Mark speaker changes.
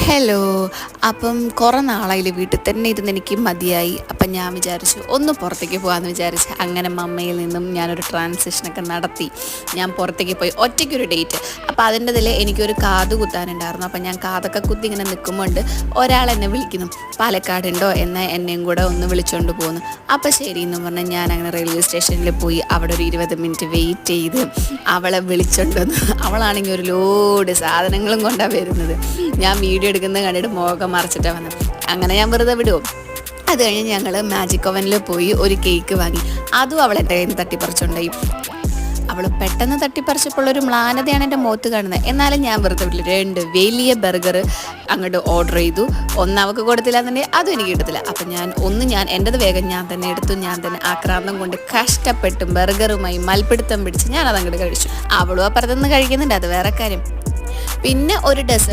Speaker 1: Hello. അപ്പം കുറേ നാളായില്ലേ വീട്ടിൽ തന്നെ ഇരുന്ന് എനിക്ക് മതിയായി. അപ്പം ഞാൻ വിചാരിച്ചു ഒന്ന് പുറത്തേക്ക് പോകാമെന്ന് വിചാരിച്ച് അങ്ങനെ മമ്മയിൽ നിന്നും ഞാനൊരു ട്രാൻസിഷനൊക്കെ നടത്തി. ഞാൻ പുറത്തേക്ക് പോയി ഒറ്റയ്ക്കൊരു ഡേറ്റ്. അപ്പോൾ അതിൻ്റെ ഇതിൽ എനിക്കൊരു കാത് കുത്താനുണ്ടായിരുന്നു. അപ്പം ഞാൻ കാതൊക്കെ കുത്തി ഇങ്ങനെ നിൽക്കുമ്പോണ്ട് ഒരാൾ എന്നെ വിളിക്കുന്നു, പാലക്കാടുണ്ടോ എന്ന് എന്നെയും കൂടെ ഒന്ന് വിളിച്ചുകൊണ്ട് പോകുന്നു. അപ്പോൾ ശരി എന്ന് പറഞ്ഞാൽ ഞാൻ അങ്ങനെ റെയിൽവേ സ്റ്റേഷനിൽ പോയി അവിടെ ഒരു 20 മിനിറ്റ് വെയിറ്റ് ചെയ്ത് അവളെ വിളിച്ചുകൊണ്ട് വന്നു. അവളാണെങ്കിൽ ഒരു ലോഡ് സാധനങ്ങളും കൊണ്ടാണ് വരുന്നത്. ഞാൻ വീഡിയോ എടുക്കുന്നത് കണ്ടിട്ട് മുഖം മറച്ചിട്ടാണ് വന്നത്. അങ്ങനെ ഞാൻ വെറുതെ വിടുമോ. അത് കഴിഞ്ഞ് ഞങ്ങൾ മാജിക് ഓവനിൽ പോയി ഒരു കേക്ക് വാങ്ങി. അതും അവൾ എൻ്റെ കയ്യിൽ നിന്ന് തട്ടിപ്പറിച്ചുണ്ടായി. അവൾ പെട്ടെന്ന് തട്ടിപ്പറിച്ചപ്പോൾ ഒരു മ്ലാനതയാണ് എൻ്റെ മുഖത്ത് കാണുന്നത്. എന്നാലും ഞാൻ വെറുതെ വിട്ടില്ല. 2 വലിയ ബർഗർ അങ്ങോട്ട് ഓർഡർ ചെയ്തു. അവൾക്ക് കൊടുത്തില്ല എന്നുണ്ടെങ്കിൽ അതും എനിക്ക് കിട്ടത്തില്ല. അപ്പം ഞാൻ എൻ്റെത് വേഗം ഞാൻ തന്നെ എടുത്തു. ഞാൻ തന്നെ ആക്രാന്തം കൊണ്ട് കഷ്ടപ്പെട്ടും ബർഗറുമായി മൽപ്പിടുത്തം പിടിച്ച് ഞാനത് അങ്ങോട്ട് കഴിച്ചു. അവളും അപ്പുറത്തുനിന്ന് കഴിക്കുന്നുണ്ട്, അത് വേറെ കാര്യം. പിന്നെ ഒരു ഡെസേർട്ട്